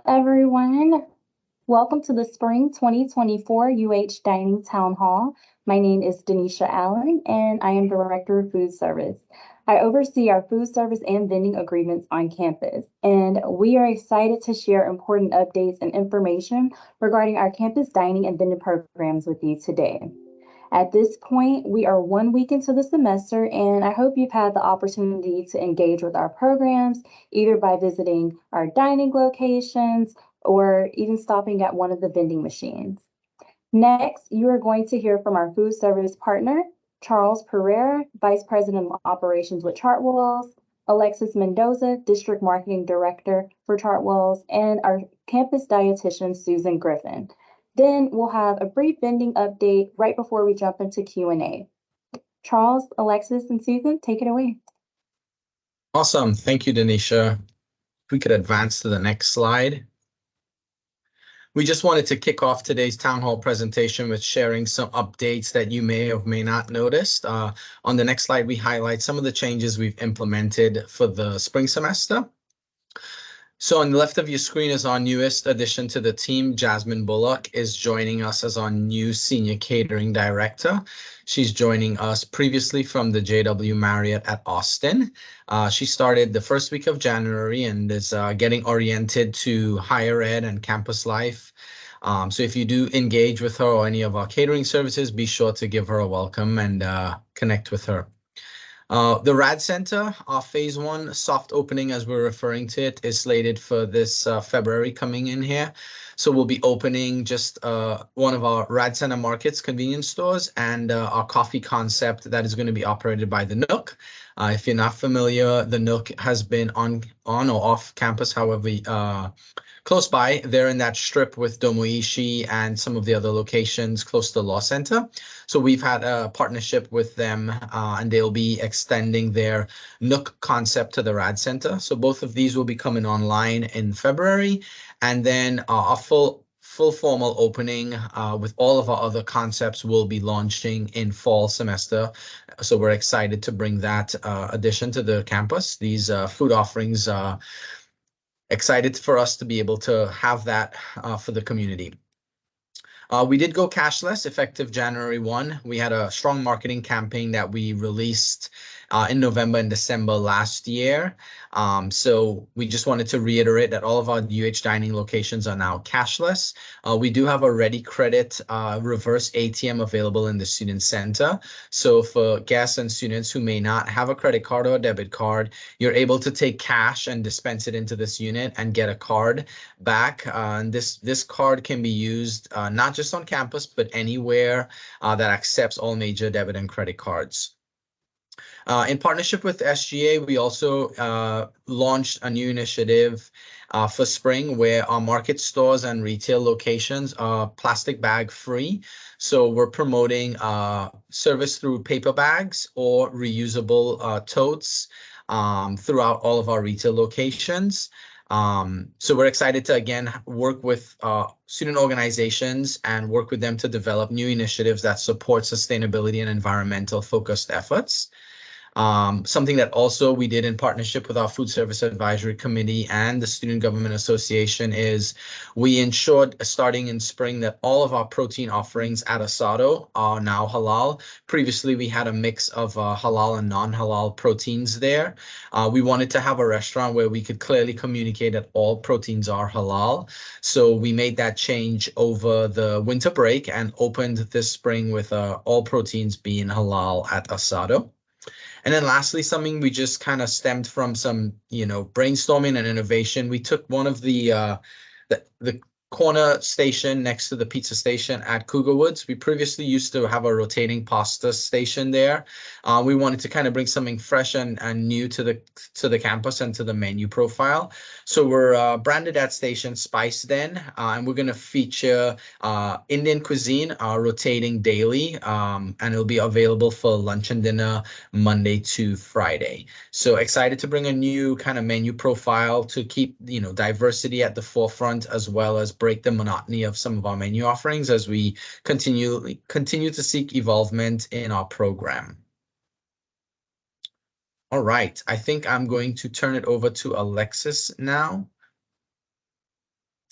everyone. Welcome to the Spring 2024 UH Dining Town Hall. My name is DaNesha Allen, and I am Director of Food Service. I oversee our food service and vending agreements on campus, and we are excited to share important updates and information regarding our campus dining and vending programs with you today. At this point, we are 1 week into the semester, and I hope you've had the opportunity to engage with our programs, either by visiting our dining locations or even stopping at one of the vending machines. Next, you are going to hear from our food service partner, Charles Pereira, Vice President of Operations with Chartwells, Alexis Mendoza, District Marketing Director for Chartwells, and our campus dietitian, Susan Griffin. Then we'll have a brief vending update right before we jump into Q&A. Charles, Alexis, and Susan, take it away. Awesome. Thank you, DaNesha. If we could advance to the next slide. We just wanted to kick off today's town hall presentation with sharing some updates that you may or may not noticed. On the next slide, we highlight some of the changes we've implemented for the spring semester. So on the left of your screen is our newest addition to the team. Jasmine Bullock is joining us as our new Senior Catering Director. She's joining us previously from the JW Marriott at Austin. She started the first week of January and is getting oriented to higher ed and campus life. So if you do engage with her or any of our catering services, be sure to give her a welcome and connect with her. The RAD Center, our phase 1 soft opening, as we're referring to it, is slated for this February coming in here. So we'll be opening just one of our RAD Center Markets convenience stores and our coffee concept that is going to be operated by the Nook. If you're not familiar, the Nook has been on or off campus, however, close by. They're in that strip with Domoishi and some of the other locations close to the Law Center. So we've had a partnership with them and they'll be extending their Nook concept to the RAD Center. So both of these will be coming online in February. And then our full formal opening with all of our other concepts will be launching in fall semester. So we're excited to bring that addition to the campus. These food offerings excited for us to be able to have that for the community. We did go cashless effective January 1. We had a strong marketing campaign that we released in November and December last year. So we just wanted to reiterate that all of our UH dining locations are now cashless. We do have a ready credit reverse ATM available in the student center. So for guests and students who may not have a credit card or a debit card, you're able to take cash and dispense it into this unit and get a card back. And this card can be used not just on campus, but anywhere that accepts all major debit and credit cards. In partnership with SGA, we also launched a new initiative for spring where our market stores and retail locations are plastic bag free. So we're promoting service through paper bags or reusable totes throughout all of our retail locations. So we're excited to, again, work with student organizations and work with them to develop new initiatives that support sustainability and environmental focused efforts. Something that also we did in partnership with our Food Service Advisory Committee and the Student Government Association is we ensured starting in spring that all of our protein offerings at Asado are now halal. Previously, we had a mix of halal and non-halal proteins there. We wanted to have a restaurant where we could clearly communicate that all proteins are halal. So we made that change over the winter break and opened this spring with all proteins being halal at Asado. And then lastly, something we just kind of stemmed from some, brainstorming and innovation. We took one of the corner station next to the pizza station at Cougar Woods. We previously used to have a rotating pasta station there. We wanted to kind of bring something fresh and new to the campus and to the menu profile. So we're branded that station Spice Den, and we're going to feature Indian cuisine rotating daily, and it'll be available for lunch and dinner Monday to Friday. So excited to bring a new kind of menu profile to keep diversity at the forefront, as well as break the monotony of some of our menu offerings as we continue to seek evolvement in our program. All right, I think I'm going to turn it over to Alexis now.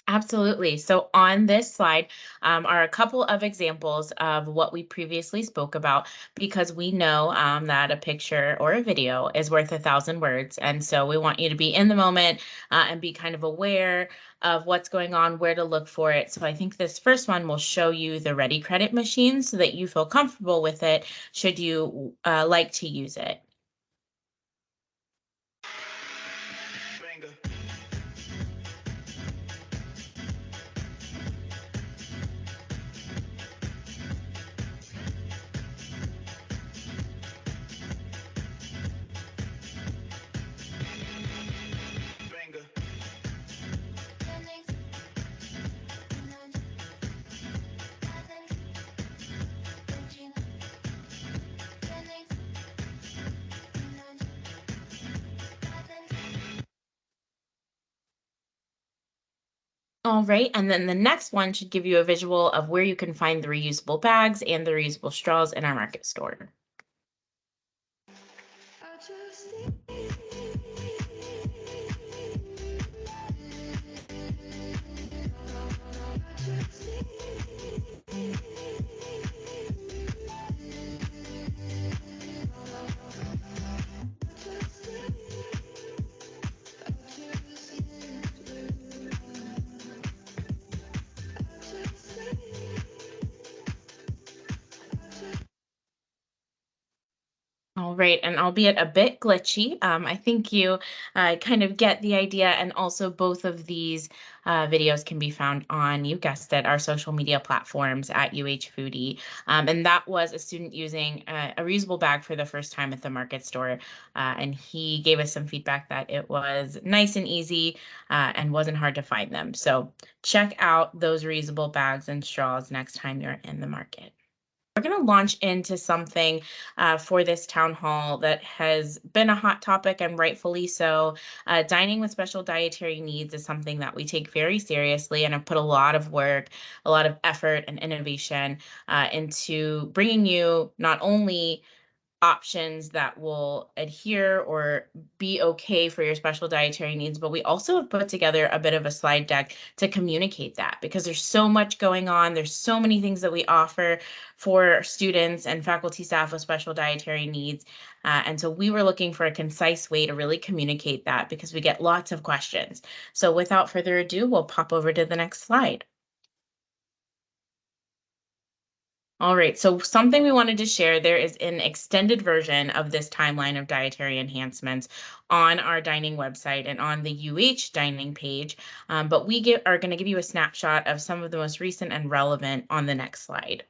Absolutely. So on this slide are a couple of examples of what we previously spoke about, because we know that a picture or a video is worth 1,000 words. And so we want you to be in the moment and be kind of aware of what's going on, where to look for it. So I think this first one will show you the Ready Credit machine so that you feel comfortable with it should you like to use it. All right, and then the next one should give you a visual of where you can find the reusable bags and the reusable straws in our market store. All right, and albeit a bit glitchy, I think you kind of get the idea. And also, both of these videos can be found on, you guessed it, our social media platforms at UH Foodie. And that was a student using a reusable bag for the first time at the market store. And he gave us some feedback that it was nice and easy and wasn't hard to find them. So check out those reusable bags and straws next time you're in the market. We're going to launch into something for this town hall that has been a hot topic, and rightfully so. Dining with special dietary needs is something that we take very seriously and have put a lot of work, a lot of effort and innovation into bringing you not only options that will adhere or be okay for your special dietary needs, but we also have put together a bit of a slide deck to communicate that, because there's so much going on. There's so many things that we offer for students and faculty staff with special dietary needs. And so we were looking for a concise way to really communicate that, because we get lots of questions. So without further ado, we'll pop over to the next slide. All right, so something we wanted to share, there is an extended version of this timeline of dietary enhancements on our dining website and on the UH dining page, but we are going to give you a snapshot of some of the most recent and relevant on the next slide.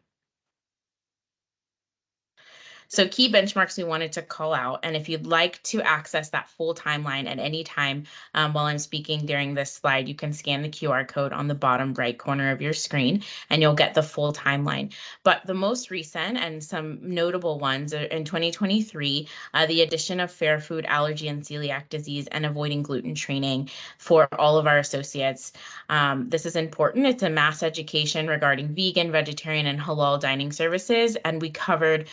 So key benchmarks we wanted to call out, and if you'd like to access that full timeline at any time while I'm speaking during this slide, you can scan the QR code on the bottom right corner of your screen and you'll get the full timeline. But the most recent and some notable ones are in 2023, the addition of fair food allergy and celiac disease and avoiding gluten training for all of our associates. This is important. It's a mass education regarding vegan, vegetarian, and halal dining services, and we covered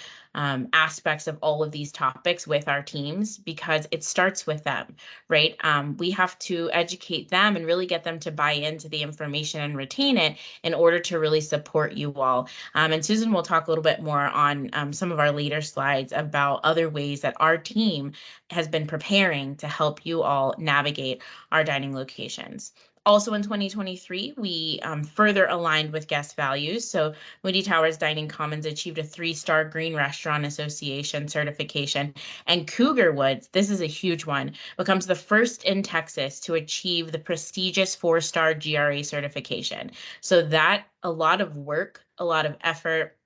aspects of all of these topics with our teams, because it starts with them, right? We have to educate them and really get them to buy into the information and retain it in order to really support you all. And Susan will talk a little bit more on some of our later slides about other ways that our team has been preparing to help you all navigate our dining locations. Also in 2023, we further aligned with guest values. So Moody Towers Dining Commons achieved a 3-star Green Restaurant Association certification. And Cougar Woods, this is a huge one, becomes the first in Texas to achieve the prestigious 4-star GRA certification. So that, a lot of work, a lot of effort,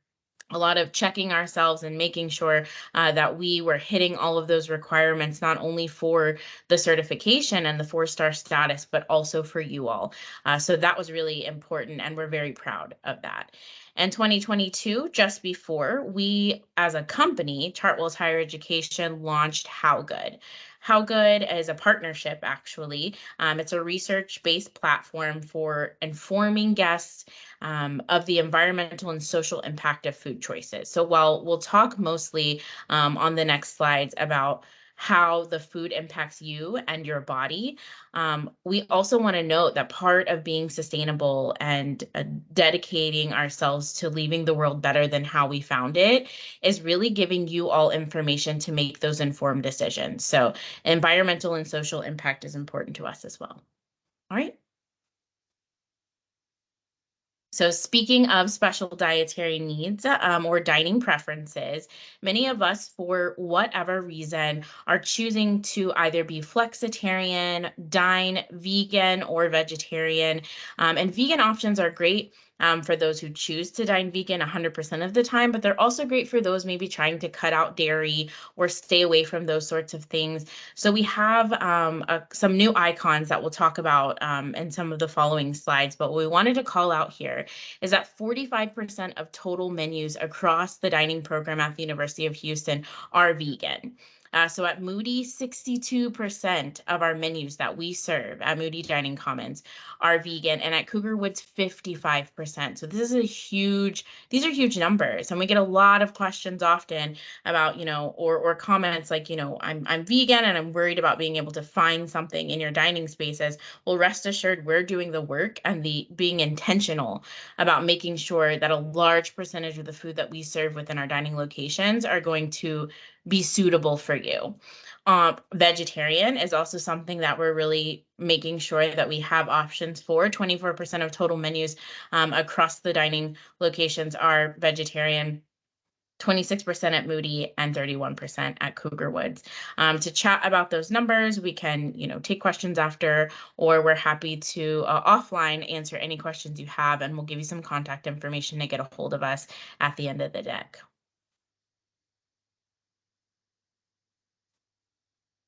a lot of checking ourselves and making sure that we were hitting all of those requirements, not only for the certification and the 4-star status, but also for you all. So that was really important, and we're very proud of that. And 2022, just before, we as a company, Chartwell's Higher Education, launched How Good. How Good is a partnership, actually. It's a research-based platform for informing guests of the environmental and social impact of food choices. So while we'll talk mostly on the next slides about how the food impacts you and your body. We also want to note that part of being sustainable and dedicating ourselves to leaving the world better than how we found it is really giving you all information to make those informed decisions. So environmental and social impact is important to us as well. All right. So speaking of special dietary needs or dining preferences, many of us, for whatever reason, are choosing to either be flexitarian, dine vegan, or vegetarian. And vegan options are great for those who choose to dine vegan 100% of the time, but they're also great for those maybe trying to cut out dairy or stay away from those sorts of things. So we have some new icons that we'll talk about in some of the following slides, but what we wanted to call out here is that 45% of total menus across the dining program at the University of Houston are vegan. So at Moody, 62% of our menus that we serve at Moody Dining Commons are vegan, and at Cougar Woods, 55%. So these are huge numbers, and we get a lot of questions often about, or comments like, I'm vegan and I'm worried about being able to find something in your dining spaces. Well, rest assured, we're doing the work and being intentional about making sure that a large percentage of the food that we serve within our dining locations are going to be suitable for you. Vegetarian is also something that we're really making sure that we have options for. 24% of total menus across the dining locations are vegetarian. 26% at Moody and 31% at Cougar Woods. To chat about those numbers, we can, take questions after, or we're happy to offline answer any questions you have, and we'll give you some contact information to get a hold of us at the end of the deck.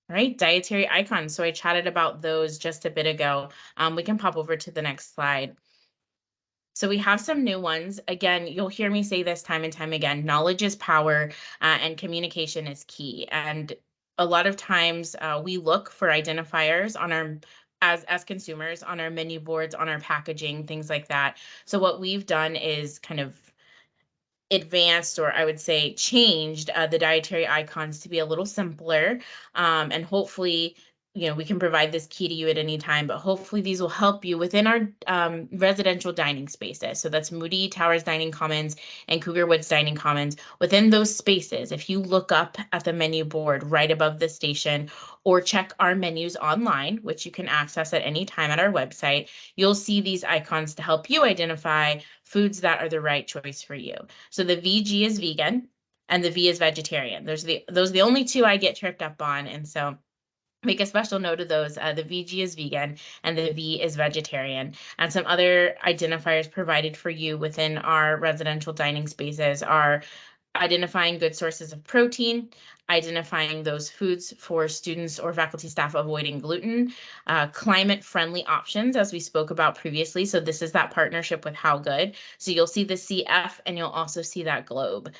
All right, dietary icons. So I chatted about those just a bit ago. We can pop over to the next slide. So we have some new ones. Again, you'll hear me say this time and time again, knowledge is power and communication is key. And a lot of times we look for identifiers on our as consumers on our menu boards, on our packaging, things like that. So what we've done is kind of advanced, or I would say changed the dietary icons to be a little simpler, and hopefully we can provide this key to you at any time, but hopefully these will help you within our residential dining spaces. So that's Moody Towers Dining Commons and Cougar Woods Dining Commons. Within those spaces, if you look up at the menu board right above the station or check our menus online, which you can access at any time at our website, you'll see these icons to help you identify foods that are the right choice for you. So the VG is vegan and the V is vegetarian. Those are the only two I get tripped up on, and so make a special note of those. The VG is vegan and the V is vegetarian. And some other identifiers provided for you within our residential dining spaces are identifying good sources of protein, identifying those foods for students or faculty staff avoiding gluten, climate-friendly options, as we spoke about previously. So this is that partnership with How Good. So you'll see the CF and you'll also see that globe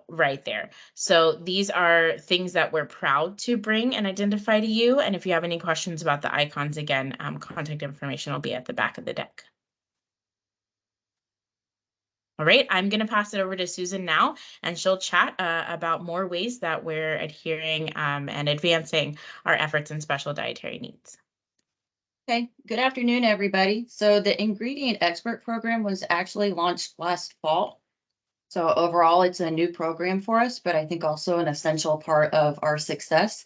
right there. So these are things that we're proud to bring and identify to you. And if you have any questions about the icons, again, contact information will be at the back of the deck. All right, I'm going to pass it over to Susan now, and she'll chat about more ways that we're adhering and advancing our efforts in special dietary needs. Okay, good afternoon, everybody. So the Ingredient Expert Program was actually launched last fall. So overall, it's a new program for us, but I think also an essential part of our success,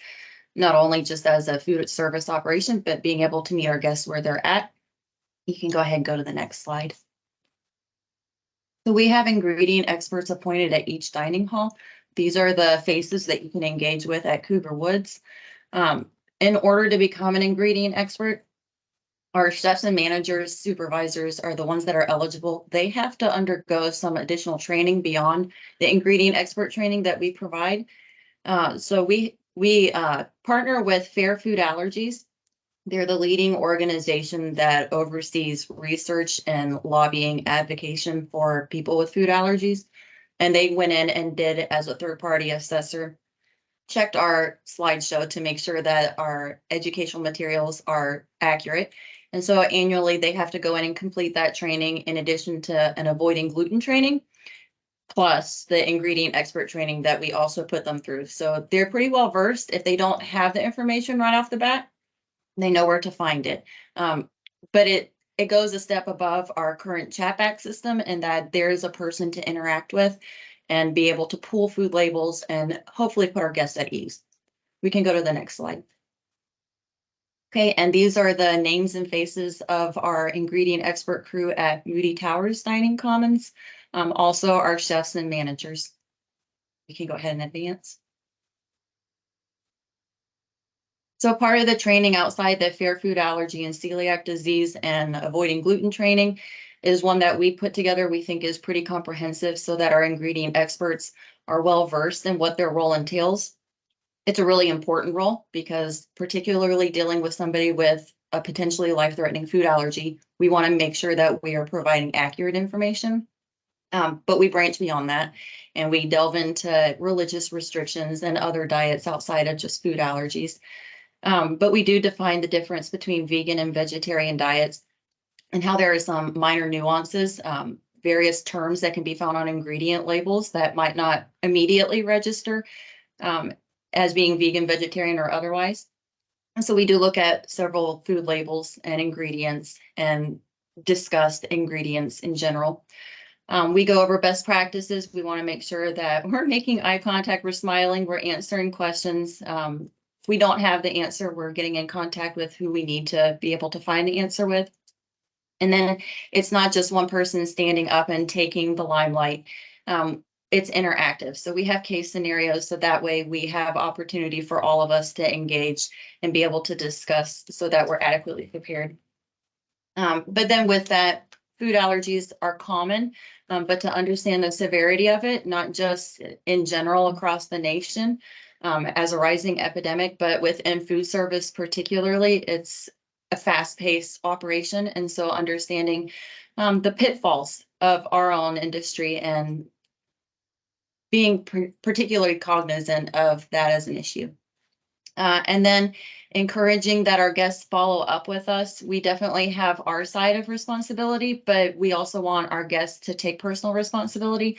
not only just as a food service operation, but being able to meet our guests where they're at. You can go ahead and go to the next slide. So we have ingredient experts appointed at each dining hall. These are the faces that you can engage with at Cougar Woods. In order to become an ingredient expert, our chefs and managers, supervisors are the ones that are eligible. They have to undergo some additional training beyond the ingredient expert training that we provide. So we partner with Fair Food Allergies. They're the leading organization that oversees research and lobbying advocacy for people with food allergies. And they went in and did, as a third-party assessor, checked our slideshow to make sure that our educational materials are accurate. And so annually, they have to go in and complete that training in addition to an avoiding gluten training. plus the ingredient expert training that we also put them through. So they're pretty well versed. If they don't have the information right off the bat, they know where to find it. But it goes a step above our current chat back system in that there is a person to interact with and be able to pull food labels and hopefully put our guests at ease. We can go to the next slide. Okay, and these are the names and faces of our ingredient expert crew at Moody Towers Dining Commons. Also our chefs and managers. We can go ahead and advance. So part of the training outside the fair food allergy and celiac disease and avoiding gluten training is one that we put together, we think is pretty comprehensive so that our ingredient experts are well versed in what their role entails. It's a really important role because particularly dealing with somebody with a potentially life-threatening food allergy, we want to make sure that we are providing accurate information. But we branch beyond that and we delve into religious restrictions and other diets outside of just food allergies. But we do define the difference between vegan and vegetarian diets and how there are some minor nuances, various terms that can be found on ingredient labels that might not immediately register as being vegan, vegetarian, or otherwise. And so we do look at several food labels and ingredients and discuss the ingredients in general. We go over best practices. We want to make sure that we're making eye contact, we're smiling, we're answering questions. If we don't have the answer, we're getting in contact with who we need to be able to find the answer with. And then it's not just one person standing up and taking the limelight. It's interactive. So we have case scenarios so that way we have opportunity for all of us to engage and be able to discuss so that we're adequately prepared. But then with that, food allergies are common, but to understand the severity of it, not just in general across the nation as a rising epidemic, but within food service particularly, it's a fast-paced operation. And so understanding the pitfalls of our own industry and being particularly cognizant of that as an issue. And then encouraging that our guests follow up with us. We definitely have our side of responsibility, but we also want our guests to take personal responsibility.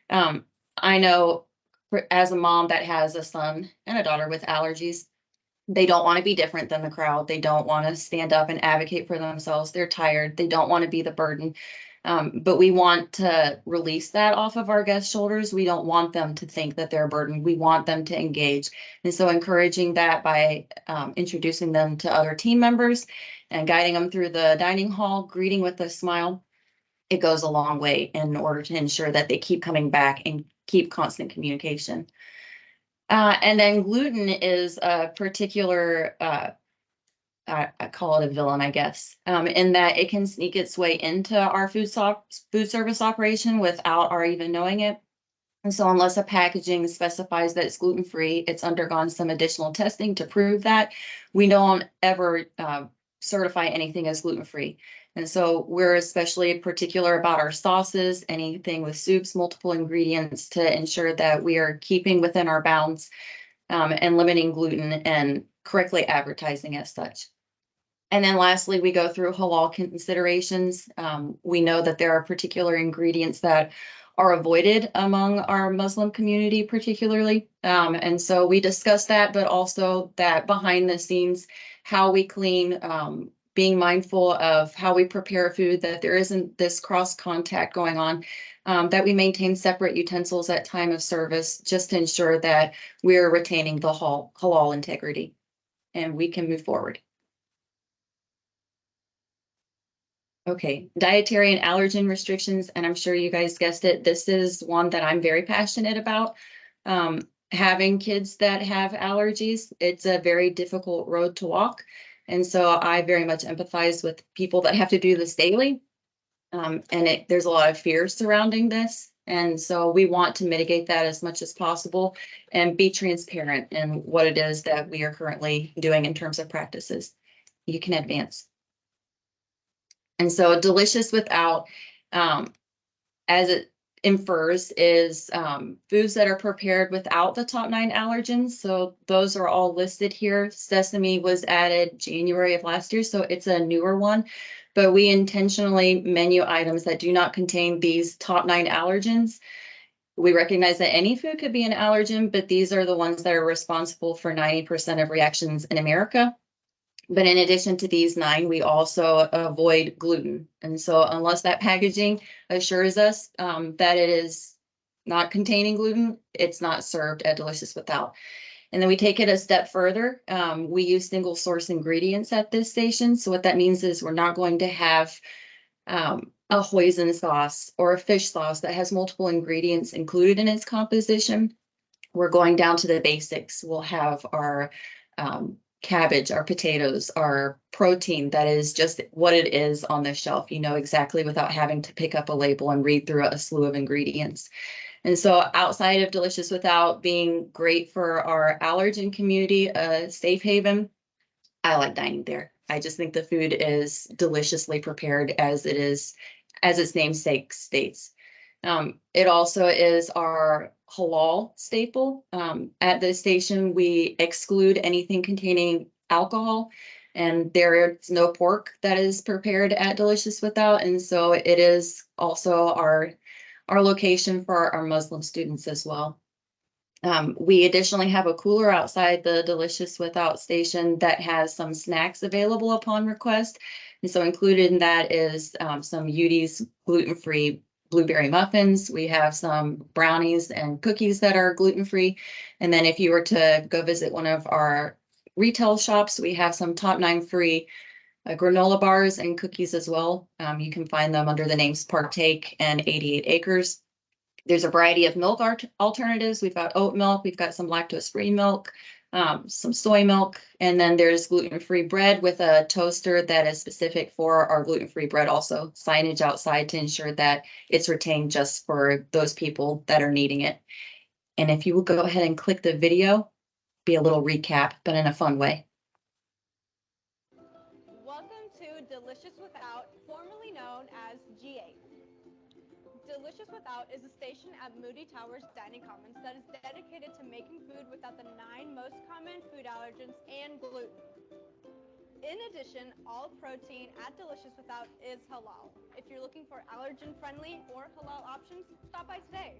I know as a mom that has a son and a daughter with allergies, they don't want to be different than the crowd. They don't want to stand up and advocate for themselves. They're tired. They don't want to be the burden. But we want to release that off of our guests' shoulders. We don't want them to think that they're a burden. We want them to engage. And so encouraging that by introducing them to other team members and guiding them through the dining hall, greeting with a smile, it goes a long way in order to ensure that they keep coming back and keep constant communication. And then gluten is a particular I call it a villain, I guess, in that it can sneak its way into our food service operation without our even knowing it. And so unless a packaging specifies that it's gluten-free, it's undergone some additional testing to prove that, we don't ever certify anything as gluten-free. And so we're especially particular about our sauces, anything with soups, multiple ingredients to ensure that we are keeping within our bounds and limiting gluten and correctly advertising as such. And then lastly, we go through halal considerations. We know that there are particular ingredients that are avoided among our Muslim community particularly. And so we discuss that, but also that behind the scenes, how we clean, being mindful of how we prepare food, that there isn't this cross contact going on, that we maintain separate utensils at time of service, just to ensure that we're retaining the halal integrity and we can move forward. Okay, dietary and allergen restrictions, and I'm sure you guys guessed it, this is one that I'm very passionate about. Having kids that have allergies, it's a very difficult road to walk. And so I very much empathize with people that have to do this daily. And there's a lot of fear surrounding this. And so we want to mitigate that as much as possible and be transparent in what it is that we are currently doing in terms of practices. You can advance. And so delicious without, as it infers, is foods that are prepared without the top 9 allergens. So those are all listed here. Sesame was added January of last year, so it's a newer one. But we intentionally menu items that do not contain these top 9 allergens. We recognize that any food could be an allergen, but these are the ones that are responsible for 90% of reactions in America. But in addition to these 9, we also avoid gluten. And so unless that packaging assures us that it is not containing gluten, it's not served at Delicious Without. And then we take it a step further. We use single source ingredients at this station. So what that means is we're not going to have a hoisin sauce or a fish sauce that has multiple ingredients included in its composition. We're going down to the basics. We'll have our cabbage, our potatoes, our protein that is just what it is on the shelf, you know, exactly without having to pick up a label and read through a slew of ingredients. And so outside of Delicious Without being great for our allergen community, a safe haven, I like dining there. I just think the food is deliciously prepared as it is, as its namesake states. It also is our halal staple. At the station, we exclude anything containing alcohol, and there is no pork that is prepared at Delicious Without. And so it is also our location for our Muslim students as well. We additionally have a cooler outside the Delicious Without station that has some snacks available upon request. And so included in that is some Udi's gluten-free blueberry muffins. We have some brownies and cookies that are gluten-free. And then if you were to go visit one of our retail shops, we have some Top 9 free granola bars and cookies as well. You can find them under the names Partake and 88 Acres. There's a variety of milk alternatives. We've got oat milk, we've got some lactose-free milk, some soy milk, and then there's gluten-free bread with a toaster that is specific for our gluten-free bread also. Signage outside to ensure that it's retained just for those people that are needing it. And if you will go ahead and click the video, be a little recap, but in a fun way. Welcome to Delicious Without, formerly known as G8. Delicious Without is a station at Moody Towers Dining Commons that is dedicated to making food without the 9 most common food allergens and gluten. In addition, all protein at Delicious Without is halal. If you're looking for allergen-friendly or halal options, stop by today.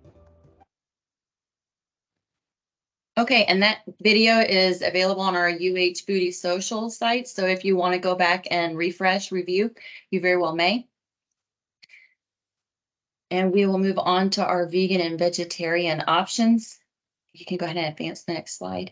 Okay, and that video is available on our UH Foodie social site. So if you want to go back and refresh, review, you very well may. And we will move on to our vegan and vegetarian options. You can go ahead and advance the next slide.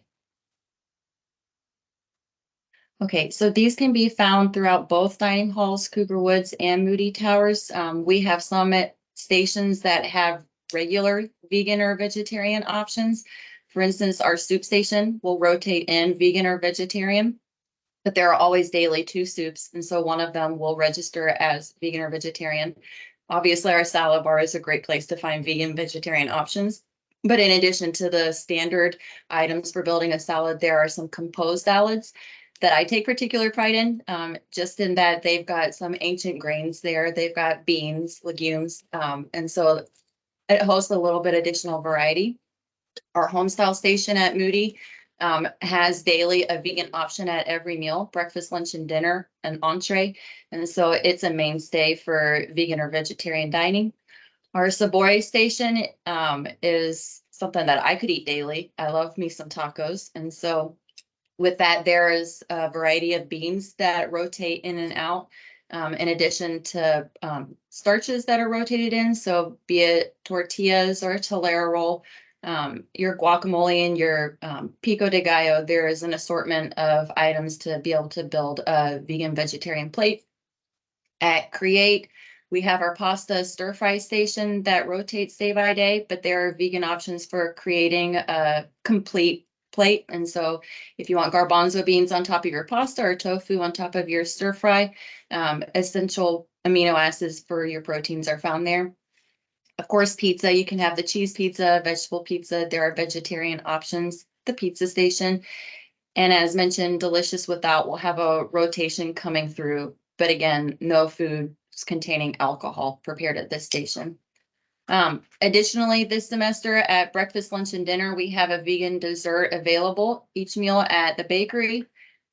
Okay, so these can be found throughout both dining halls, Cougar Woods and Moody Towers. We have some at stations that have regular vegan or vegetarian options. For instance, our soup station will rotate in vegan or vegetarian, but there are always daily 2 soups. And so one of them will register as vegan or vegetarian. Obviously, our salad bar is a great place to find vegan, vegetarian options. But in addition to the standard items for building a salad, there are some composed salads that I take particular pride in, just in that they've got some ancient grains there. They've got beans, legumes, and so it hosts a little bit additional variety. Our homestyle station at Moody has daily a vegan option at every meal, breakfast, lunch, and dinner, and entree. And so it's a mainstay for vegan or vegetarian dining. Our Sabore station is something that I could eat daily. I love me some tacos. And so with that, there is a variety of beans that rotate in and out, in addition to starches that are rotated in. So be it tortillas or a telera roll, your guacamole and your pico de gallo, there is an assortment of items to be able to build a vegan vegetarian plate. At Create, we have our pasta stir fry station that rotates day by day, but there are vegan options for creating a complete plate. And so if you want garbanzo beans on top of your pasta or tofu on top of your stir fry, essential amino acids for your proteins are found there. Of course, pizza, you can have the cheese pizza, vegetable pizza. There are vegetarian options, the pizza station. And as mentioned, Delicious Without will have a rotation coming through, but again, no foods containing alcohol prepared at this station. Additionally, this semester at breakfast, lunch, and dinner, we have a vegan dessert available each meal at the bakery.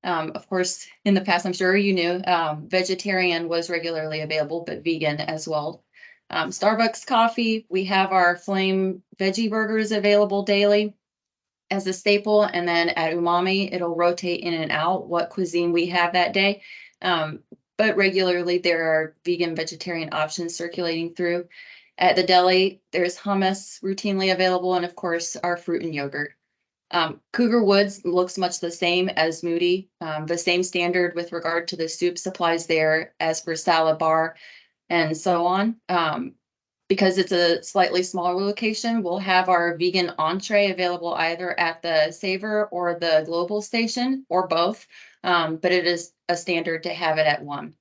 Of course, in the past, I'm sure you knew, vegetarian was regularly available, but vegan as well. Starbucks coffee, we have our flame veggie burgers available daily as a staple. And then at Umami, it'll rotate in and out what cuisine we have that day. But regularly there are vegan, vegetarian options circulating through. At the deli, there's hummus routinely available, and of course, our fruit and yogurt. Cougar Woods looks much the same as Moody. The same standard with regard to the soup supplies there as for salad bar and so on. Because it's a slightly smaller location, we'll have our vegan entree available either at the Savor or the Global Station or both. But it is a standard to have it at one.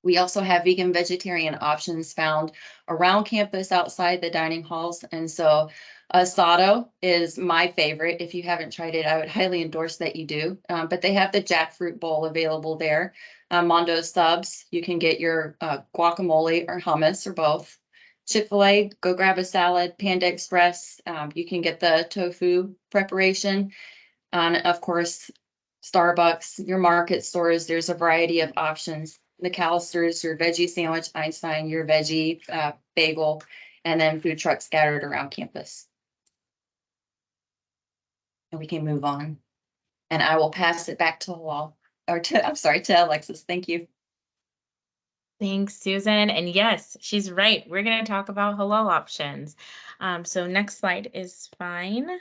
We also have vegan vegetarian options found around campus outside the dining halls. And so asado is my favorite. If you haven't tried it, I would highly endorse that you do. But they have the jackfruit bowl available there. Mondo subs, you can get your guacamole or hummus or both. Chick-fil-A, go grab a salad. Panda Express, you can get the tofu preparation. And of course, Starbucks, your market stores, there's a variety of options. McAllister's, your veggie sandwich, Einstein, your veggie bagel, and then food trucks scattered around campus. And we can move on. And I will pass it back to to Alexis. Thank you. Thanks, Susan. And yes, she's right. We're going to talk about halal options. So next slide is fine.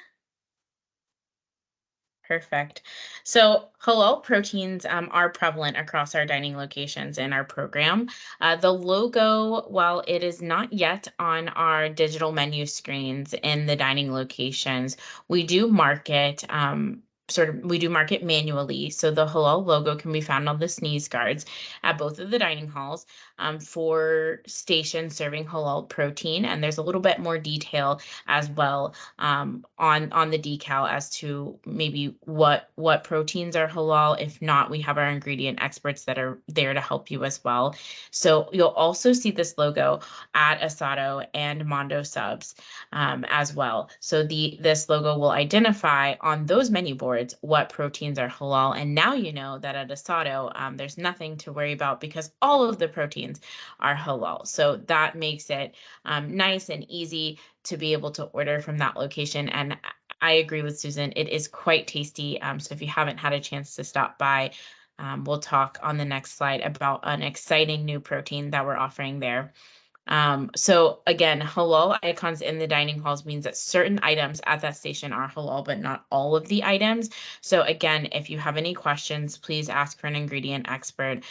Perfect. So halal proteins are prevalent across our dining locations in our program. The logo, while it is not yet on our digital menu screens in the dining locations, we do mark it manually. So the halal logo can be found on the sneeze guards at both of the dining halls for stations serving halal protein. And there's a little bit more detail as well on the decal as to maybe what proteins are halal. If not, we have our ingredient experts that are there to help you as well. So you'll also see this logo at Asado and Mondo Subs as well. So this logo will identify on those menu boards what proteins are halal. And now you know that at Asado, there's nothing to worry about because all of the proteins are halal. So that makes it nice and easy to be able to order from that location. And I agree with Susan, it is quite tasty. So if you haven't had a chance to stop by, we'll talk on the next slide about an exciting new protein that we're offering there. So again, halal icons in the dining halls means that certain items at that station are halal, but not all of the items. So again, if you have any questions, please ask for an ingredient expert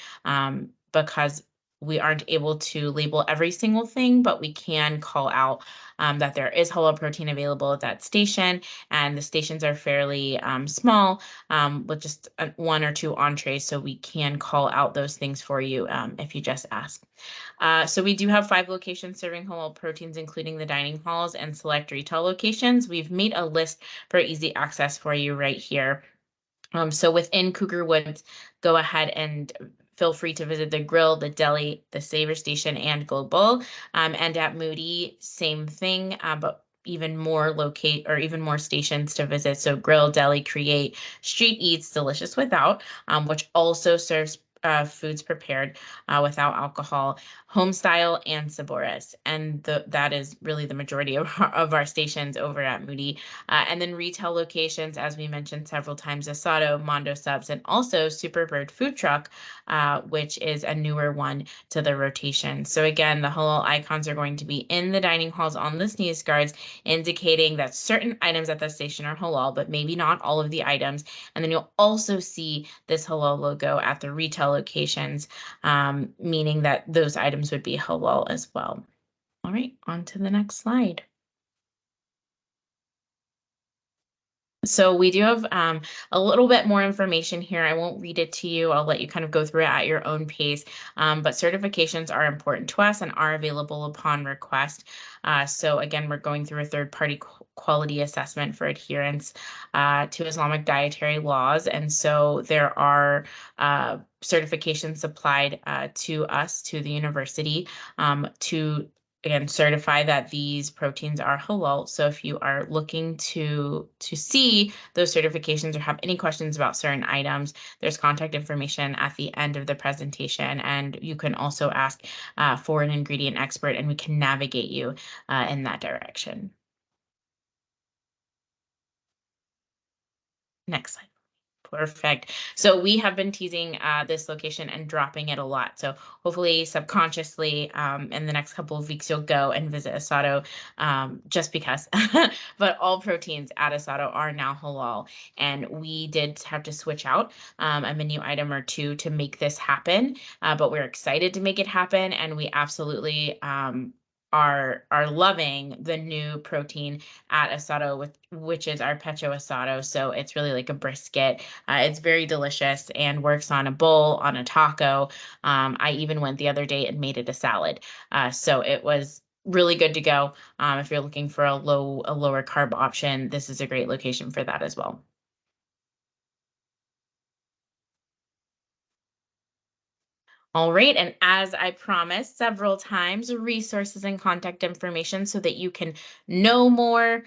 because we aren't able to label every single thing, but we can call out that there is halal protein available at that station, and the stations are fairly small with just one or two entrees, so we can call out those things for you if you just ask. So we do have 5 locations serving halal proteins, including the dining halls and select retail locations. We've made a list for easy access for you right here. So within Cougar Woods, go ahead and feel free to visit the grill, the deli, the Savor Station, and Global. And at Moody, same thing, but even more stations to visit. So Grill, Deli, Create, Street Eats, Delicious Without, which also serves foods prepared without alcohol, Homestyle, and Sabores. And that is really the majority of our stations over at Moody. And then retail locations, as we mentioned several times, Asado, Mondo Subs, and also Superbird Food Truck, which is a newer one to the rotation. So again, the halal icons are going to be in the dining halls on the sneeze guards, indicating that certain items at the station are halal, but maybe not all of the items. And then you'll also see this halal logo at the retail locations, meaning that those items would be halal as well. All right, on to the next slide. So we do have a little bit more information here. I won't read it to you. I'll let you kind of go through it at your own pace. But certifications are important to us and are available upon request. So again, we're going through a third-party quality assessment for adherence to Islamic dietary laws. And so there are certifications supplied to us, to the university, to again, certify that these proteins are halal. So if you are looking to see those certifications or have any questions about certain items, there's contact information at the end of the presentation, and you can also ask for an ingredient expert, and we can navigate you in that direction. Next slide. Perfect. So we have been teasing this location and dropping it a lot. So hopefully subconsciously in the next couple of weeks, you'll go and visit Asado just because. But all proteins at Asado are now halal. And we did have to switch out a menu item or two to make this happen. But we're excited to make it happen. And we absolutely are loving the new protein at Asado, which is our pecho asado. So it's really like a brisket. It's very delicious and works on a bowl, on a taco. I even went the other day and made it a salad. So it was really good to go. If you're looking for a lower carb option, this is a great location for that as well. All right, and as I promised several times, resources and contact information so that you can know more,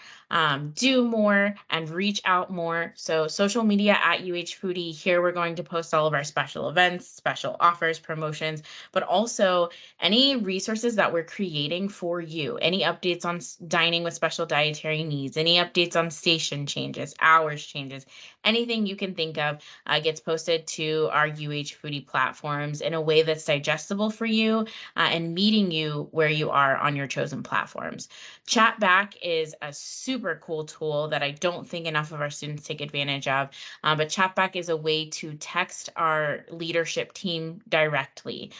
do more, and reach out more. So social media at UH Foodie. Here we're going to post all of our special events, special offers, promotions, but also any resources that we're creating for you. Any updates on dining with special dietary needs, any updates on station changes, hours changes, anything you can think of gets posted to our UH Foodie platforms in a way that's digestible for you and meeting you where you are on your chosen platforms. Chatback is a super cool tool that I don't think enough of our students take advantage of, but Chatback is a way to text our leadership team directly.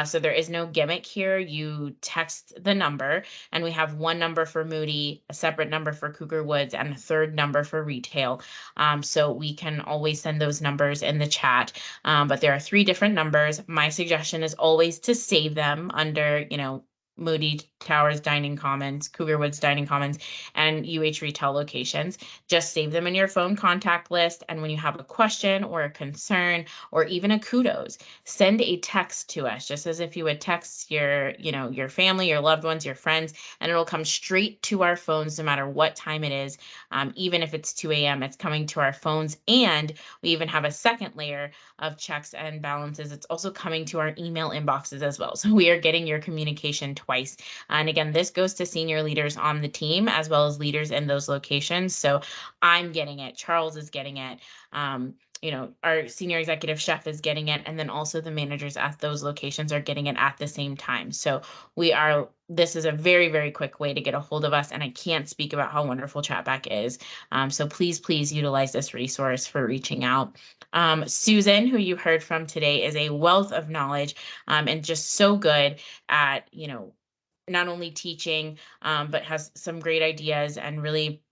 So there is no gimmick here. You text the number, and we have one number for Moody, a separate number for Cougar Woods, and a third number for retail. So we can always send those numbers in the chat, but there are 3 different numbers. My suggestion is always to save them under, Moody Towers Dining Commons, Cougar Woods Dining Commons, and UH retail locations. Just save them in your phone contact list. And when you have a question or a concern or even a kudos, send a text to us, just as if you would text your family, your loved ones, your friends, and it'll come straight to our phones no matter what time it is. Even if it's 2 a.m., it's coming to our phones. And we even have a second layer of checks and balances. It's also coming to our email inboxes as well. So we are getting your communication twice. And again, this goes to senior leaders on the team as well as leaders in those locations. So I'm getting it. Charles is getting it. Our senior executive chef is getting it. And then also the managers at those locations are getting it at the same time. So this is a very, very quick way to get a hold of us. And I can't speak about how wonderful Chatback is. So please utilize this resource for reaching out. Susan, who you heard from today, is a wealth of knowledge and just so good at, not only teaching, but has some great ideas and really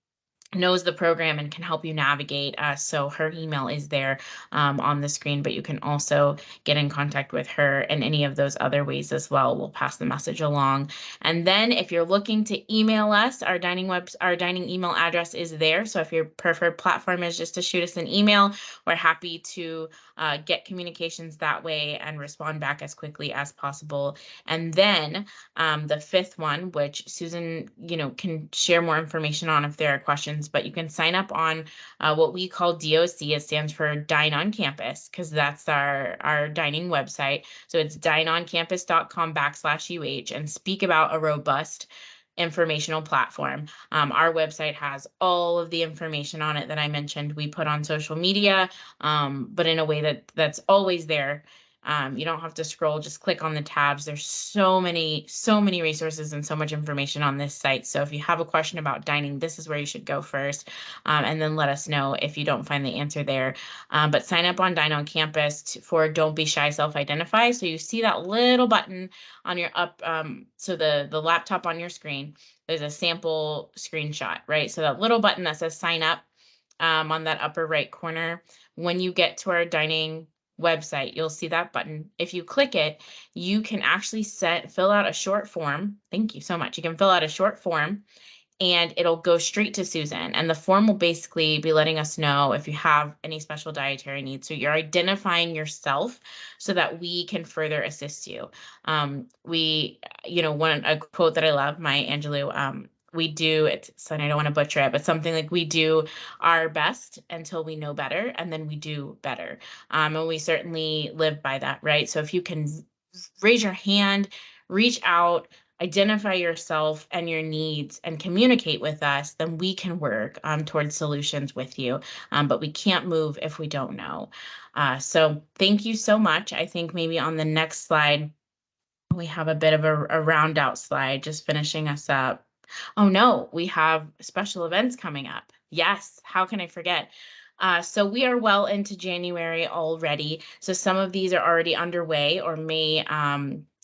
knows the program and can help you navigate. So her email is there on the screen, but you can also get in contact with her in any of those other ways as well. We'll pass the message along. And then if you're looking to email us, our dining email address is there. So if your preferred platform is just to shoot us an email, we're happy to get communications that way and respond back as quickly as possible. And then the 5th one, which Susan, can share more information on if there are questions, but you can sign up on what we call DOC. It stands for Dine on Campus, because that's our dining website. So it's dineoncampus.com/UH, and speak about a robust informational platform. Our website has all of the information on it that I mentioned. We put on social media, but in a way that's always there. You don't have to scroll, just click on the tabs. There's so many resources and so much information on this site. So if you have a question about dining, this is where you should go first. And then let us know if you don't find the answer there. But sign up on Dine on Campus for Don't Be Shy, Self-Identify. So you see that little button on your so the laptop on your screen, there's a sample screenshot, right? So that little button that says sign up on that upper right corner, when you get to our dining website, you'll see that button. If you click it, you can actually fill out a short form. Thank you so much. You can fill out a short form and it'll go straight to Susan. And the form will basically be letting us know if you have any special dietary needs. So you're identifying yourself so that we can further assist you. A quote that I love, Maya Angelou, we do it, so I don't want to butcher it, but something like we do our best until we know better, and then we do better. And we certainly live by that, right? So if you can raise your hand, reach out, identify yourself and your needs and communicate with us, then we can work towards solutions with you. But we can't move if we don't know. So thank you so much. I think maybe on the next slide, we have a bit of a round out slide, just finishing us up. Oh no, we have special events coming up. Yes, how can I forget? So we are well into January already. So some of these are already underway or may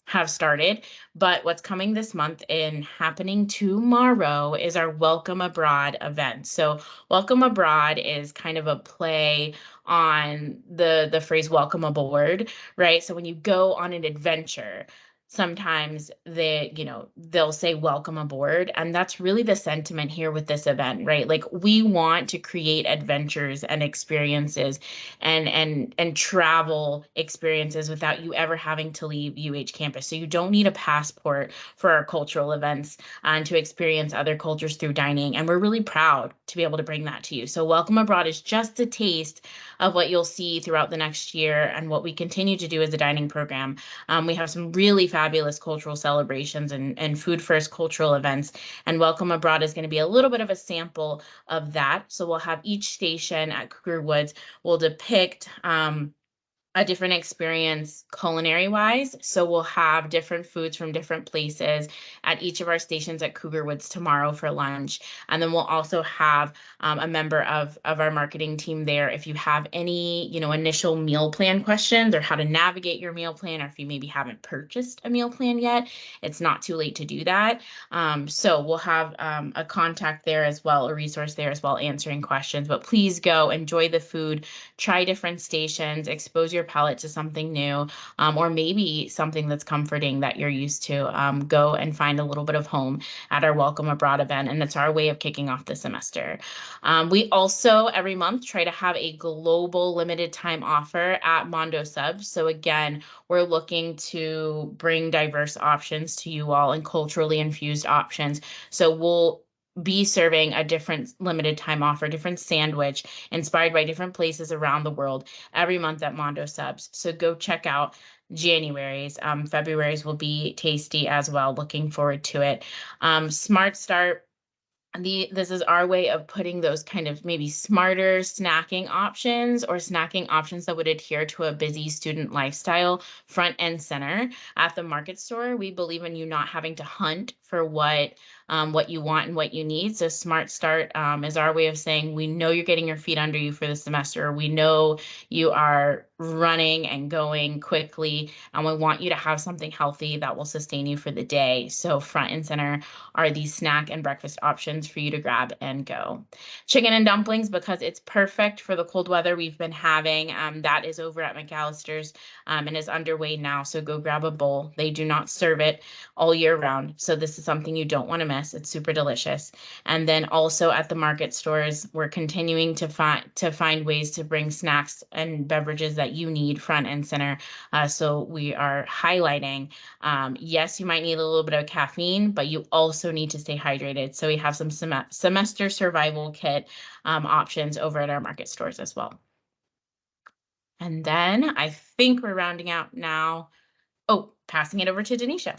have started. But what's coming this month and happening tomorrow is our Welcome Abroad event. So Welcome Abroad is kind of a play on the phrase welcome aboard, right? So when you go on an adventure, sometimes they'll say welcome aboard, and that's really the sentiment here with this event, right? Like we want to create adventures and experiences and travel experiences without you ever having to leave UH campus. So you don't need a passport for our cultural events and to experience other cultures through dining, and we're really proud to be able to bring that to you. So Welcome Abroad is just a taste of what you'll see throughout the next year and what we continue to do as a dining program. We have some really fabulous cultural celebrations and food first cultural events, and Welcome Abroad is going to be a little bit of a sample of that. So we'll have each station at Cougar Woods will depict a different experience culinary wise. So we'll have different foods from different places at each of our stations at Cougar Woods tomorrow for lunch. And then we'll also have a member of our marketing team there. If you have any, initial meal plan questions or how to navigate your meal plan, or if you maybe haven't purchased a meal plan yet, it's not too late to do that. So we'll have a contact there as well, a resource there as well, answering questions. But please go enjoy the food, try different stations, expose your palate to something new, or maybe something that's comforting that you're used to. Go and find a little bit of home at our Welcome Abroad event, and it's our way of kicking off the semester. We also every month try to have a global limited time offer at Mondo Subs. So again, we're looking to bring diverse options to you all and culturally infused options. So we'll be serving a different limited time offer, different sandwich inspired by different places around the world every month at Mondo Subs. So go check out January's. February's will be tasty as well. Looking forward to it. Smart Start. This is our way of putting those kind of maybe smarter snacking options or snacking options that would adhere to a busy student lifestyle front and center at the market store. We believe in you not having to hunt for what you want and what you need. So Smart Start is our way of saying, we know you're getting your feet under you for the semester. We know you are running and going quickly, and we want you to have something healthy that will sustain you for the day. So front and center are these snack and breakfast options for you to grab and go. Chicken and dumplings, because it's perfect for the cold weather we've been having. That is over at McAllister's and is underway now. So go grab a bowl. They do not serve it all year round. So this is something you don't want to miss. It's super delicious. And then also at the market stores, we're continuing to find ways to bring snacks and beverages that you need front and center. So we are highlighting, yes, you might need a little bit of caffeine, but you also need to stay hydrated. So we have some semester survival kit options over at our market stores as well. And then I think we're rounding out now. Oh, passing it over to DaNesha.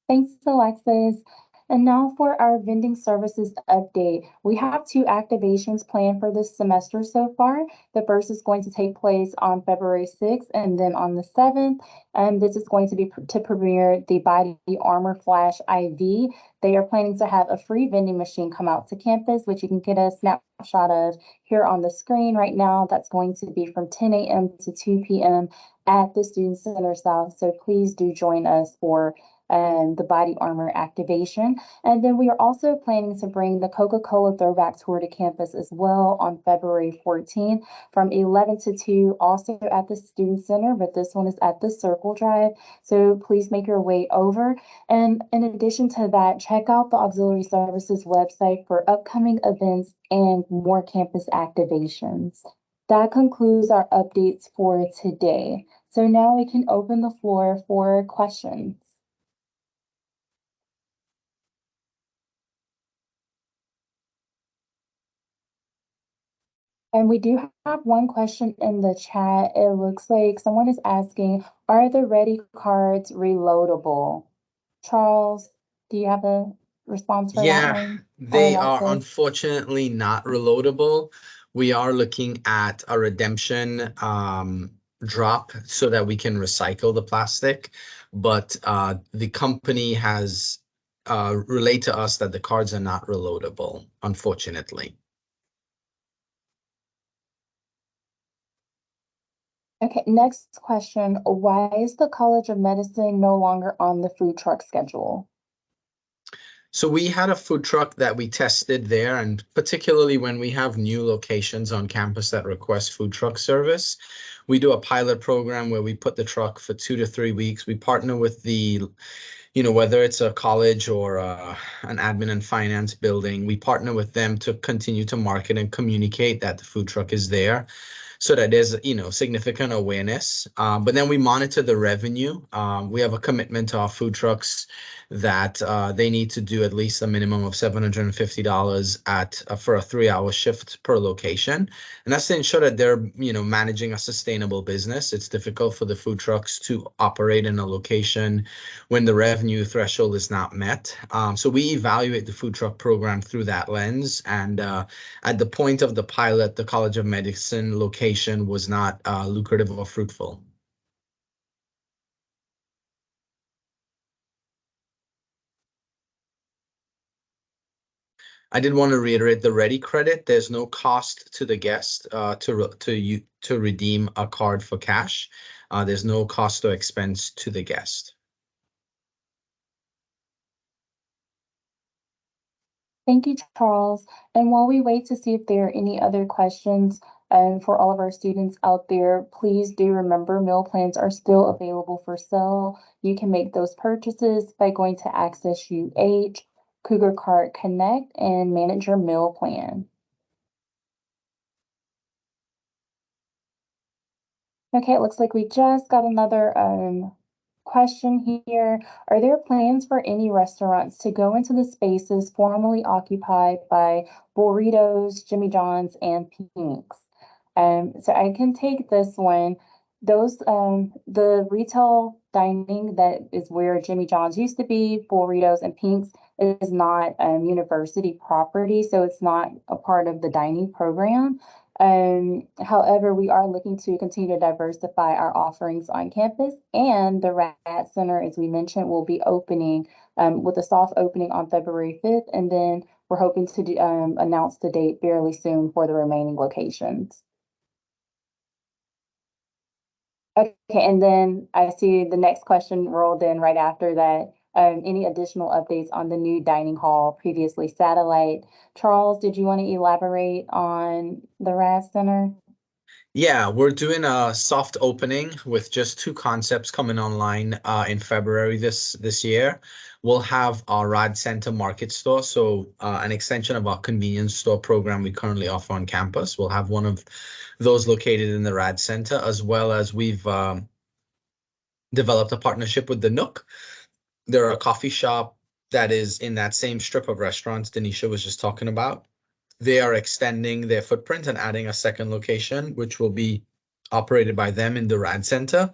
Thanks, Alexis. And now for our vending services update. We have 2 activations planned for this semester so far. The first is going to take place on February 6th and then on the 7th. And this is going to be to premiere the Body Armor Flash IV. They are planning to have a free vending machine come out to campus, which you can get a snapshot of here on the screen right now. That's going to be from 10 a.m. to 2 p.m. at the Student Center South. So please do join us for the body armor activation. And then we are also planning to bring the Coca-Cola Throwback Tour to campus as well on February 14th from 11 to 2, also at the Student Center, but this one is at the Circle Drive. So please make your way over. And in addition to that, check out the Auxiliary Services website for upcoming events and more campus activations. That concludes our updates for today. So now we can open the floor for questions. And we do have one question in the chat. It looks like someone is asking, are the ready cards reloadable? Charles, do you have a response for that Yeah, one? they are Alexis? unfortunately not reloadable. We are looking at a redemption drop so that we can recycle the plastic, but the company has relayed to us that the cards are not reloadable, unfortunately. Okay, next question. Why is the College of Medicine no longer on the food truck schedule? So we had a food truck that we tested there, and particularly when we have new locations on campus that request food truck service, we do a pilot program where we put the truck for 2 to 3 weeks. We partner with whether it's a college or an admin and finance building, we partner with them to continue to market and communicate that the food truck is there, so that there's significant awareness. But then we monitor the revenue. We have a commitment to our food trucks that they need to do at least a minimum of $750 for a 3-hour shift per location, and that's to ensure that they're managing a sustainable business. It's difficult for the food trucks to operate in a location when the revenue threshold is not met. So we evaluate the food truck program through that lens, and at the point of the pilot, the College of Medicine location was not lucrative or fruitful. I did want to reiterate the ready credit. There's no cost to the guest to redeem a card for cash. There's no cost or expense to the guest. Thank you, Charles. And while we wait to see if there are any other questions, for all of our students out there, please do remember meal plans are still available for sale. You can make those purchases by going to Access UH, Cougar Card Connect, and manage your meal plan. Okay, it looks like we just got another question here. Are there plans for any restaurants to go into the spaces formerly occupied by Burritos, Jimmy John's, and Pink's? So I can take this one. Those the retail dining that is where Jimmy John's used to be, Burritos and Pink's, is not university property, so it's not a part of the dining program. However, we are looking to continue to diversify our offerings on campus, and the RAD Center, as we mentioned, will be opening with a soft opening on February 5th, and then we're hoping to announce the date fairly soon for the remaining locations. Okay, and then I see the next question rolled in right after that. Any additional updates on the new dining hall, previously satellite? Charles, did you want to elaborate on the RAD Center? Yeah, we're doing a soft opening with just 2 concepts coming online in February this year. We'll have our RAD Center Market Store, so an extension of our convenience store program we currently offer on campus. We'll have one of those located in the RAD Center, as well as we've developed a partnership with the Nook. They're a coffee shop that is in that same strip of restaurants DaNesha was just talking about. They are extending their footprint and adding a second location, which will be operated by them in the RAD Center.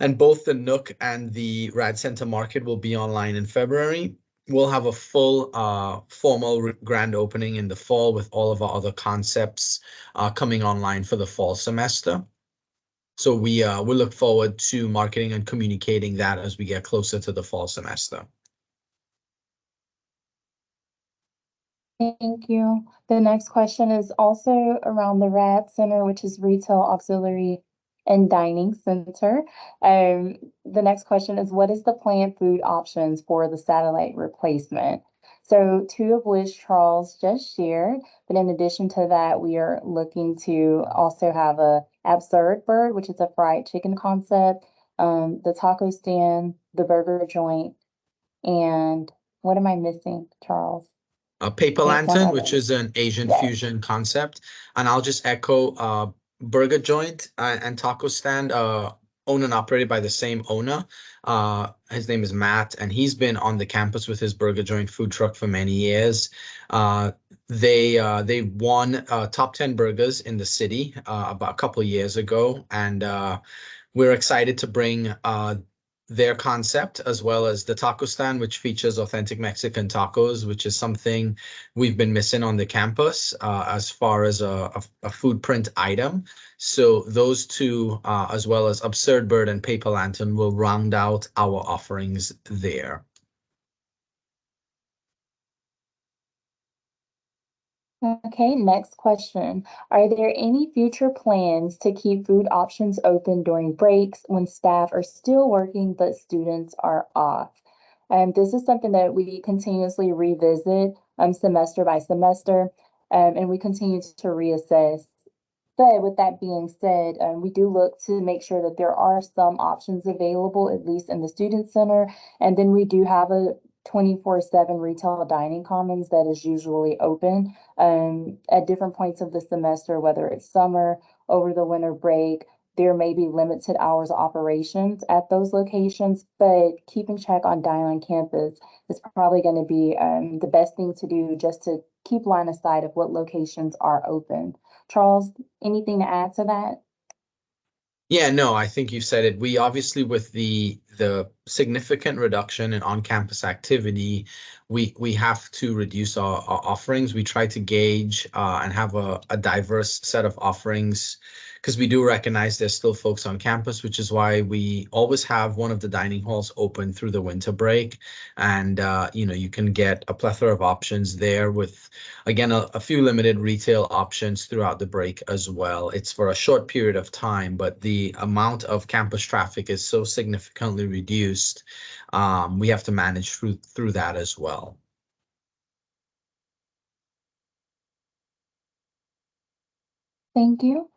And both the Nook and the RAD Center Market will be online in February. We'll have a full formal grand opening in the fall with all of our other concepts coming online for the fall semester. So we look forward to marketing and communicating that as we get closer to the fall semester. Thank you. The next question is also around the RAD Center, which is Retail Auxiliary and Dining Center. The next question is, what is the planned food options for the satellite replacement? So two of which Charles just shared, but in addition to that, we are looking to also have a Absurd Bird, which is a fried chicken concept, the taco stand, the burger joint, and what am I missing, Charles? A paper Wait, one lantern, which other. is an Asian Yes. fusion concept. And I'll just echo burger joint and taco stand owned and operated by the same owner. His name is Matt, and he's been on the campus with his burger joint food truck for many years. They won top 10 burgers in the city about a couple of years ago, and we're excited to bring their concept, as well as the taco stand, which features authentic Mexican tacos, which is something we've been missing on the campus as far as a food print item. So those two, as well as Absurd Bird and Paper Lantern, will round out our offerings there. Okay, next question. Are there any future plans to keep food options open during breaks when staff are still working but students are off? This is something that we continuously revisit semester by semester, and we continue to reassess. But with that being said, we do look to make sure that there are some options available, at least in the student center. And then we do have a 24/7 retail dining commons that is usually open at different points of the semester, whether it's summer, over the winter break. There may be limited hours of operations at those locations, but keeping check on Dine on Campus is probably going to be the best thing to do, just to keep line of sight of what locations are open. Charles, anything to add to that? Yeah, no, I think you said it. We obviously, with the significant reduction in on-campus activity, we have to reduce our offerings. We try to gauge and have a diverse set of offerings, because we do recognize there's still folks on campus, which is why we always have one of the dining halls open through the winter break. And you can get a plethora of options there with, again, a few limited retail options throughout the break as well. It's for a short period of time, but the amount of campus traffic is so significantly reduced. We have to manage through that as well. Thank you.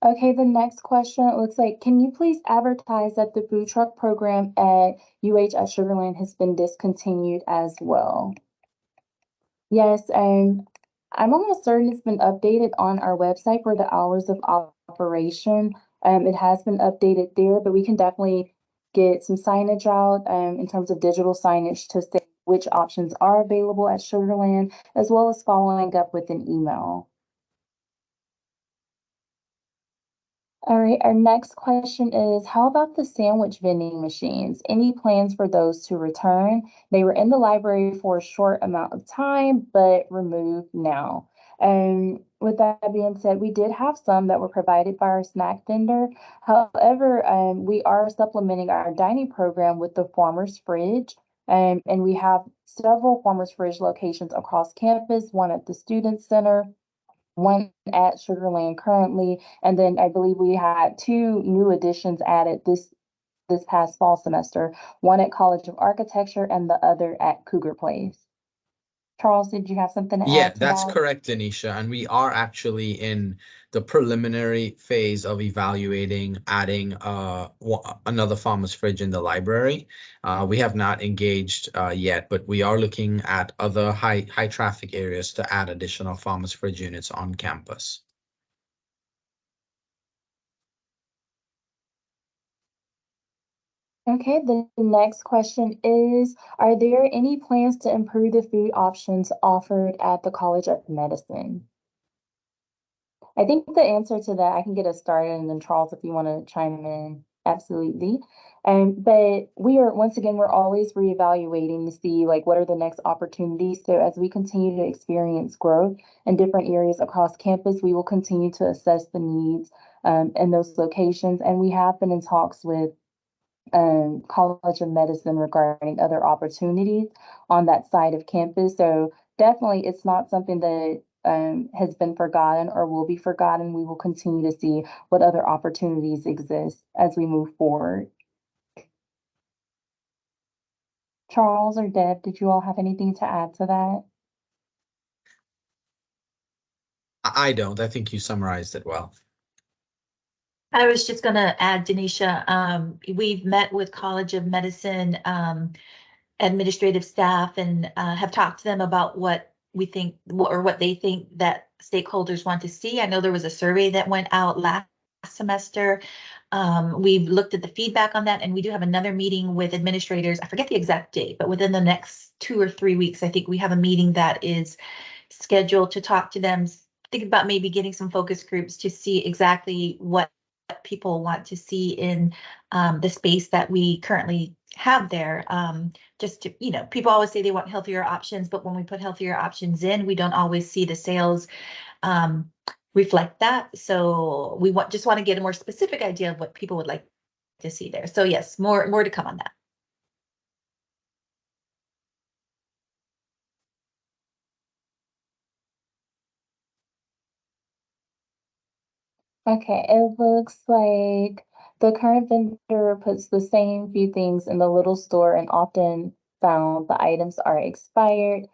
Okay, the next question, it looks like, can you please advertise that the food truck program at UH at Sugar Land has been discontinued as well? Yes, I'm almost certain it's been updated on our website for the hours of operation. It has been updated there, but we can definitely get some signage out in terms of digital signage to say which options are available at Sugar Land, as well as following up with an email. All right, our next question is, how about the sandwich vending machines? Any plans for those to return? They were in the library for a short amount of time, but removed now. With that being said, we did have some that were provided by our snack vendor. However, we are supplementing our dining program with the Farmer's Fridge. And we have several Farmer's Fridge locations across campus, one at the Student Center, one at Sugar Land currently, and then I believe we had two new additions added this past fall semester, one at College of Architecture and the other at Cougar Place. Charles, did you have something to Yeah, add to that's that? correct, DaNesha. And we are actually in the preliminary phase of evaluating adding another farmer's fridge in the library. We have not engaged yet, but we are looking at other high traffic areas to add additional farmer's fridge units on campus. Okay, the next question is, are there any plans to improve the food options offered at the College of Medicine? I think the answer to that, I can get us started, and then Charles, if you want to chime in, absolutely. But once again, we're always reevaluating to see like what are the next opportunities. So as we continue to experience growth in different areas across campus, we will continue to assess the needs in those locations. And we have been in talks with College of Medicine regarding other opportunities on that side of campus. So definitely, it's not something that has been forgotten or will be forgotten. We will continue to see what other opportunities exist as we move forward. Charles or Deb, did you all have anything to add to that? I don't. I think you summarized it well. I was just going to add, DaNesha, we've met with College of Medicine administrative staff and have talked to them about what we think or what they think that stakeholders want to see. I know there was a survey that went out last semester. We've looked at the feedback on that, and we do have another meeting with administrators. I forget the exact date, but within the next 2 or 3 weeks, I think we have a meeting that is scheduled to talk to them, think about maybe getting some focus groups to see exactly what people want to see in the space that we currently have there. Just to, people always say they want healthier options, but when we put healthier options in, we don't always see the sales reflect that. So we just want to get a more specific idea of what people would like to see there. So yes, more to come on that. Okay, it looks like the current vendor puts the same few things in the little store and often found the items are expired.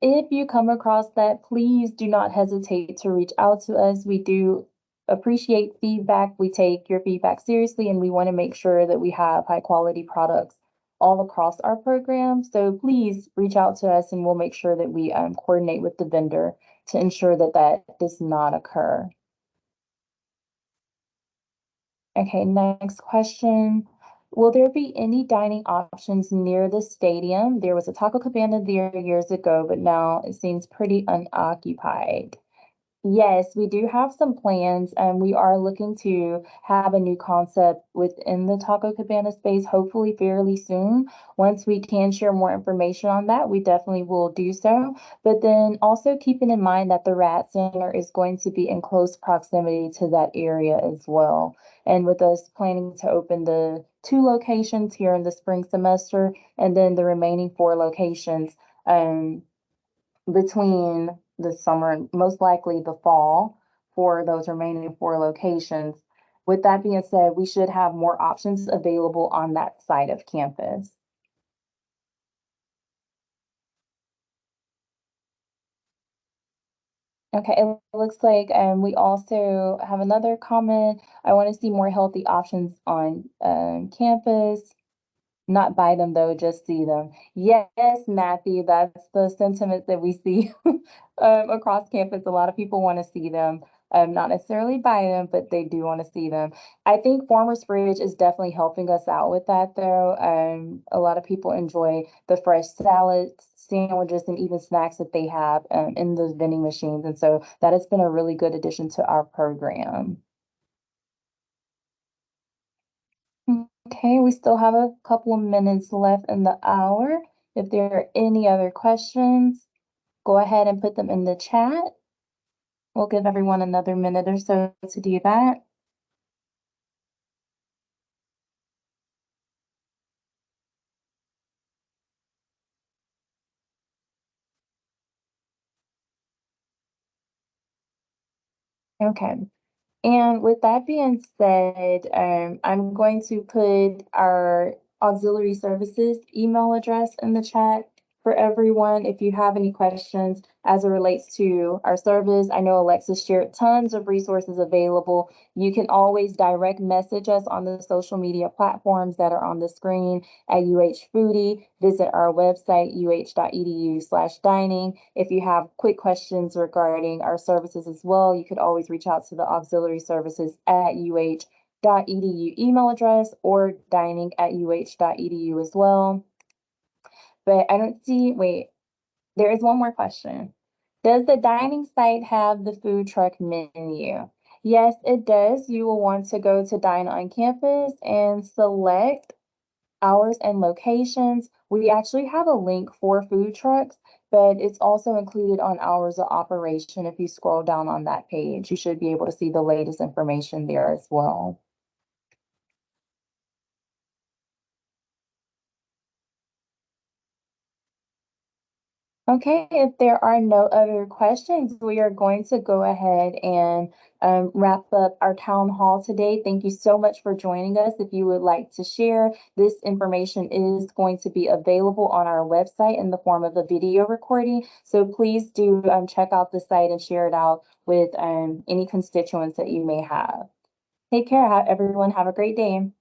If you come across that, please do not hesitate to reach out to us. We do appreciate feedback. We take your feedback seriously, and we want to make sure that we have high quality products all across our program. So please reach out to us, and we'll make sure that we coordinate with the vendor to ensure that that does not occur. Okay, next question. Will there be any dining options near the stadium? There was a Taco Cabana there years ago, but now it seems pretty unoccupied. Yes, we do have some plans, and we are looking to have a new concept within the Taco Cabana space, hopefully fairly soon. Once we can share more information on that, we definitely will do so. But then also keeping in mind that the Rat Center is going to be in close proximity to that area as well. And with us planning to open the 2 locations here in the spring semester, and then the remaining 4 locations, between the summer and most likely the fall for those remaining 4 locations. With that being said, we should have more options available on that side of campus. Okay, it looks like we also have another comment. I want to see more healthy options on campus. Not buy them though, just see them. Yes, Matthew, that's the sentiment that we see across campus. A lot of people want to see them, not necessarily buy them, but they do want to see them. I think Farmer's Fridge is definitely helping us out with that though. A lot of people enjoy the fresh salads, sandwiches, and even snacks that they have in the vending machines. And so that has been a really good addition to our program. Okay, we still have a couple of minutes left in the hour. If there are any other questions, go ahead and put them in the chat. We'll give everyone another minute or so to do that. Okay. And with that being said, I'm going to put our auxiliary services email address in the chat for everyone. If you have any questions as it relates to our service, I know Alexis shared tons of resources available. You can always direct message us on the social media platforms that are on the screen at UH Foodie. Visit our website, uh.edu/dining. If you have quick questions regarding our services as well, you could always reach out to the auxiliary services at uh.edu email address or dining@uh.edu as well. But I don't see, wait, there is one more question. Does the dining site have the food truck menu? Yes, it does. You will want to go to Dine on Campus and select hours and locations. We actually have a link for food trucks, but it's also included on hours of operation. If you scroll down on that page, you should be able to see the latest information there as well. Okay, if there are no other questions, we are going to go ahead and wrap up our town hall today. Thank you so much for joining us. If you would like to share, this information is going to be available on our website in the form of a video recording. So please do check out the site and share it out with any constituents that you may have. Take care, everyone. Have a great day.